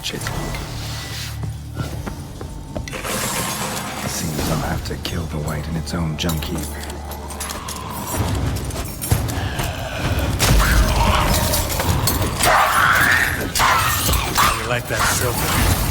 touch it. Seems I'll have to kill the Wight in its own junk heap. You like that silver?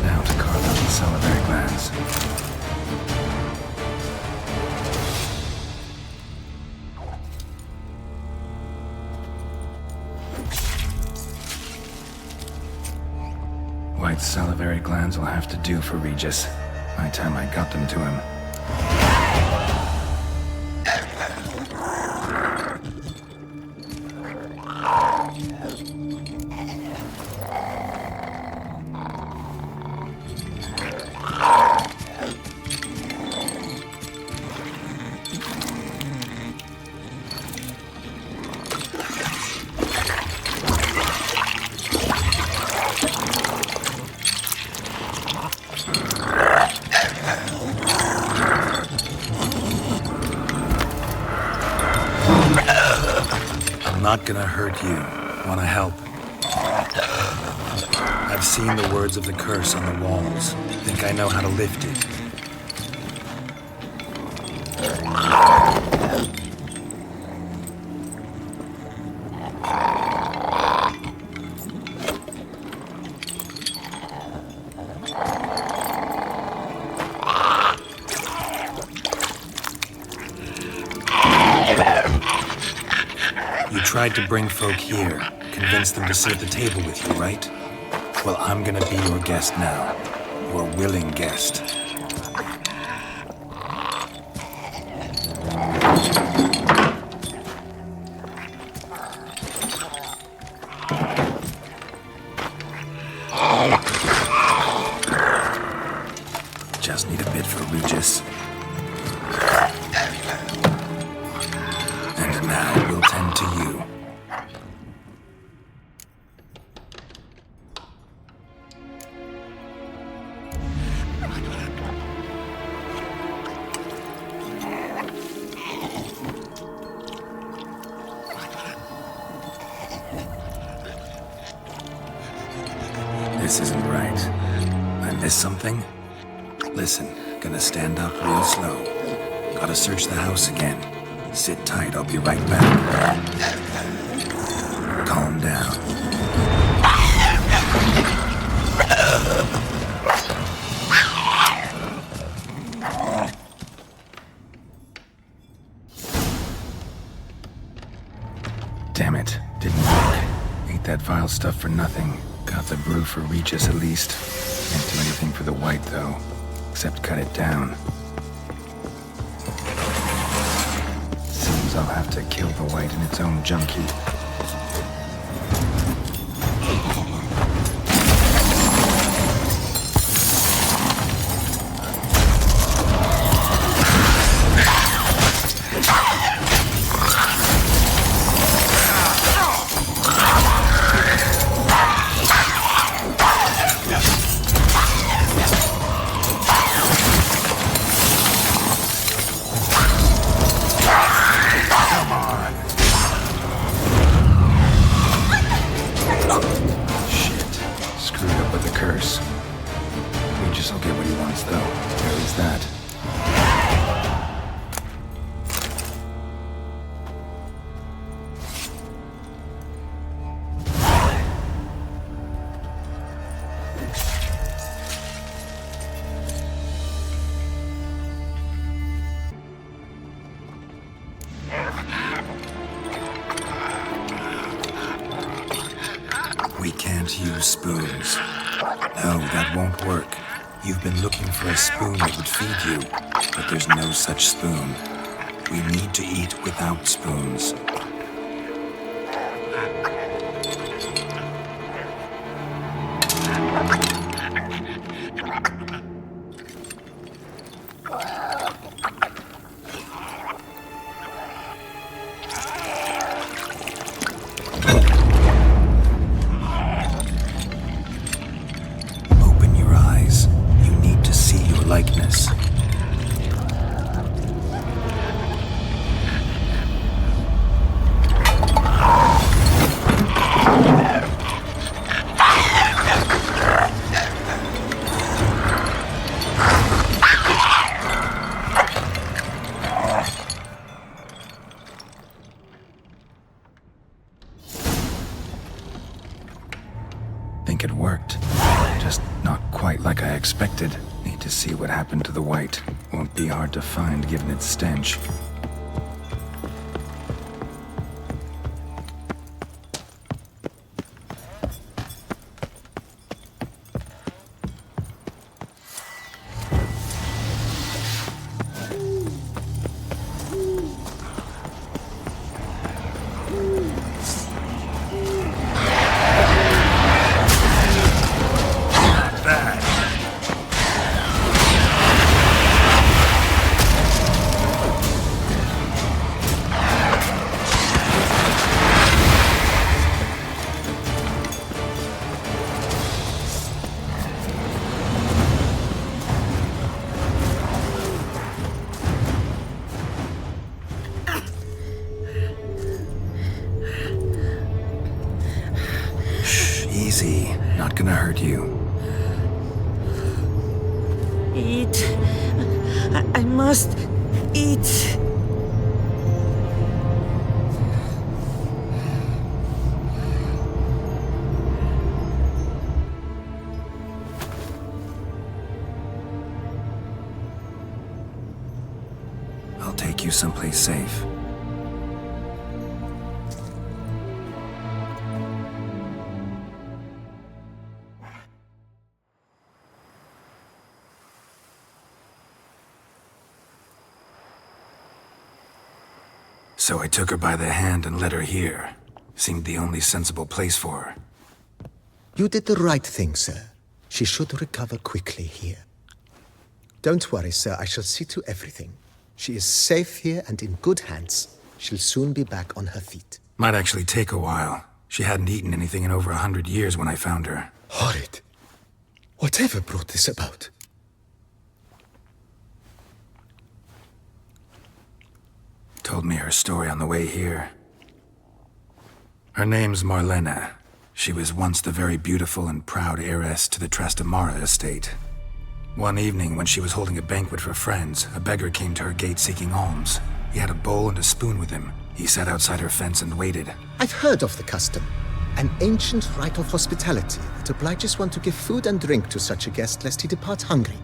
Now to carve out the salivary glands. Wight's salivary glands will have to do for Regis. By the time I got them to him. I'm not gonna hurt you. Wanna help? I've seen the words of the curse on the walls. Think I know how to lift it. You tried to bring folk here, convince them to sit at the table with you, right? Well, I'm gonna be your guest now. Your willing guest. Just need a bit for Regis. And now we'll tend to you. This isn't right. I missed something? Listen, gonna stand up real slow. Gotta search the house again. Sit tight, I'll be right back. Calm down. Damn it, didn't work. Ate that vile stuff for nothing. Got the brew for Regis at least. Can't do anything for the Wight though, except cut it down. Seems I'll have to kill the Wight in its own junk heap. Curse. Regis will get what he wants, though. At least that. We can't use spoons. No, that won't work. You've been looking for a spoon that would feed you, but there's no such spoon. We need to eat without spoons. Think it worked. Just not quite like I expected. Need to see what happened to the Wight. Won't be hard to find given its stench. Easy. Not gonna hurt you. Eat. I must eat. I'll take you someplace safe. So I took her by the hand and led her here. Seemed the only sensible place for her. You did the right thing, sir. She should recover quickly here. Don't worry, sir. I shall see to everything. She is safe here and in good hands. She'll soon be back on her feet. Might actually take a while. She hadn't eaten anything in over 100 years when I found her. Horrid. Whatever brought this about? Told me her story on the way here. Her name's Marlena. She was once the very beautiful and proud heiress to the Trastamara estate. One evening, when she was holding a banquet for friends, a beggar came to her gate seeking alms. He had a bowl and a spoon with him. He sat outside her fence and waited. I've heard of the custom. An ancient rite of hospitality that obliges one to give food and drink to such a guest lest he depart hungry.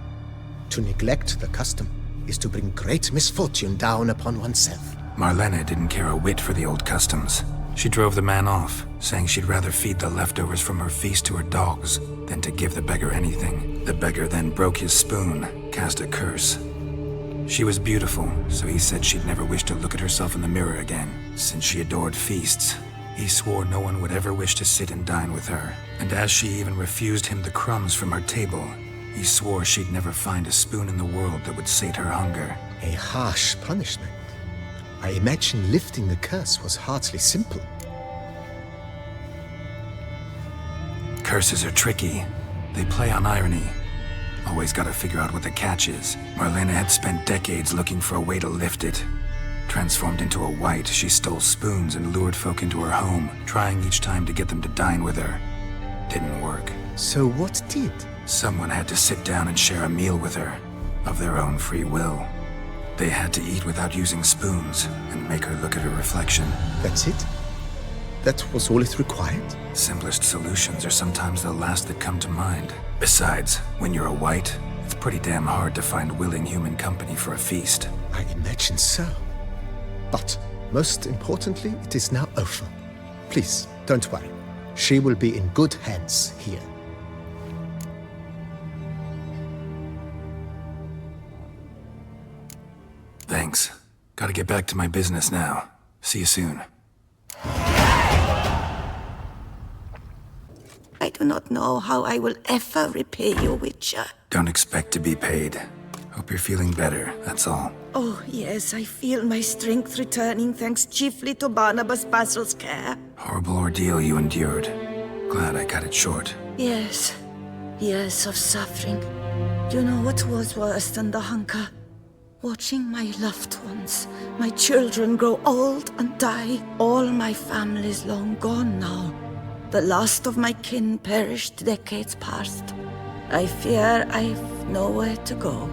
To neglect the custom is to bring great misfortune down upon oneself. Marlena didn't care a whit for the old customs. She drove the man off, saying she'd rather feed the leftovers from her feast to her dogs than to give the beggar anything. The beggar then broke his spoon, cast a curse. She was beautiful, so he said she'd never wish to look at herself in the mirror again. Since she adored feasts, he swore no one would ever wish to sit and dine with her. And as she even refused him the crumbs from her table, he swore she'd never find a spoon in the world that would sate her hunger. A harsh punishment. I imagine lifting the curse was hardly simple. Curses are tricky. They play on irony. Always gotta figure out what the catch is. Marlena had spent decades looking for a way to lift it. Transformed into a Wight, she stole spoons and lured folk into her home, trying each time to get them to dine with her. Didn't work. So what did? Someone had to sit down and share a meal with her, of their own free will. They had to eat without using spoons, and make her look at her reflection. That's it? That was all it required? Simplest solutions are sometimes the last that come to mind. Besides, when you're a Wight, it's pretty damn hard to find willing human company for a feast. I imagine so. But, most importantly, it is now over. Please, don't worry. She will be in good hands here. Thanks. Gotta get back to my business now. See you soon. I do not know how I will ever repay you, Witcher. Don't expect to be paid. Hope you're feeling better, that's all. Oh, yes, I feel my strength returning thanks chiefly to Barnabas Basil's care. Horrible ordeal you endured. Glad I cut it short. Yes, years of suffering. Do you know what was worse than the hunger? Watching my loved ones, my children grow old and die. All my family's long gone now. The last of my kin perished decades past. I fear I've nowhere to go.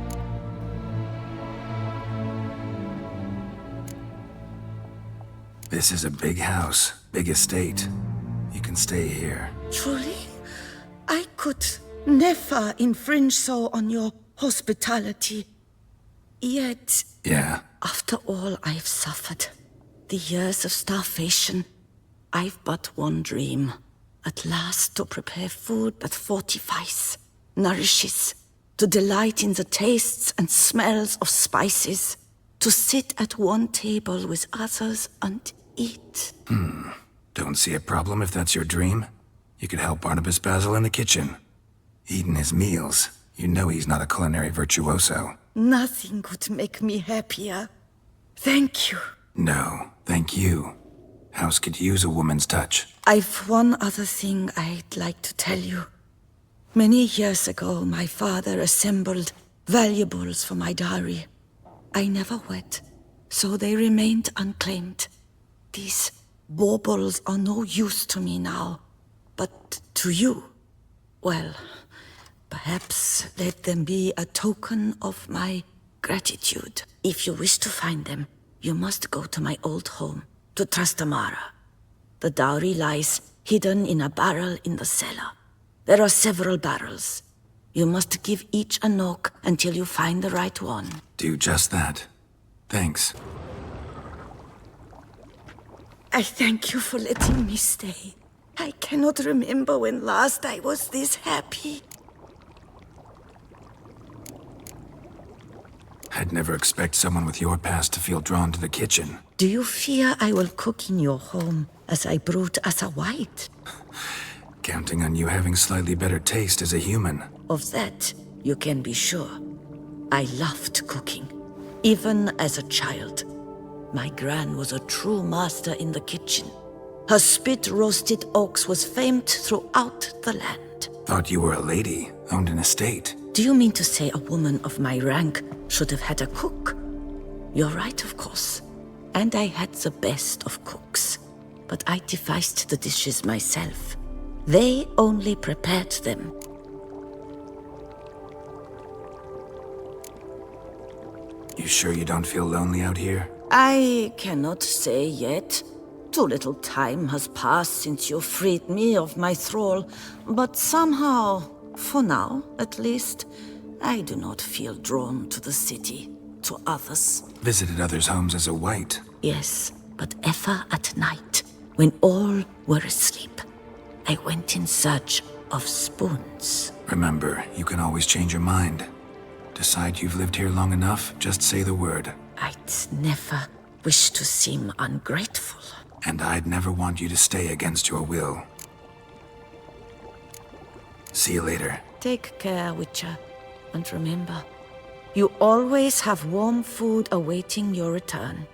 This is a big house, big estate. You can stay here. Truly? I could never infringe so on your hospitality. Yet, Yeah? after all I've suffered, the years of starvation, I've but one dream. At last to prepare food that fortifies, nourishes, to delight in the tastes and smells of spices, to sit at one table with others and eat. Don't see a problem if that's your dream. You could help Barnabas Basil in the kitchen. Eating his meals. You know he's not a culinary virtuoso. Nothing could make me happier. Thank you. No, thank you. House could use a woman's touch. I've one other thing I'd like to tell you. Many years ago, my father assembled valuables for my dowry. I never wed, so they remained unclaimed. These baubles are no use to me now, but to you, well, perhaps let them be a token of my gratitude. If you wish to find them, you must go to my old home, to Trastamara. The dowry lies hidden in a barrel in the cellar. There are several barrels. You must give each a knock until you find the right one. Do just that. Thanks. I thank you for letting me stay. I cannot remember when last I was this happy. I'd never expect someone with your past to feel drawn to the kitchen. Do you fear I will cook in your home as I brewed as a Wight? Counting on you having slightly better taste as a human. Of that, you can be sure. I loved cooking, even as a child. My gran was a true master in the kitchen. Her spit-roasted ox was famed throughout the land. Thought you were a lady, owned an estate. Do you mean to say a woman of my rank should have had a cook? You're right, of course. And I had the best of cooks. But I devised the dishes myself. They only prepared them. You sure you don't feel lonely out here? I cannot say yet. Too little time has passed since you freed me of my thrall, but somehow, for now at least, I do not feel drawn to the city, to others. Visited others' homes as a Wight. Yes, but ever at night, when all were asleep, I went in search of spoons. Remember, you can always change your mind. Decide you've lived here long enough, just say the word. I'd never wish to seem ungrateful. And I'd never want you to stay against your will. See you later. Take care, Witcher. And remember, you always have warm food awaiting your return.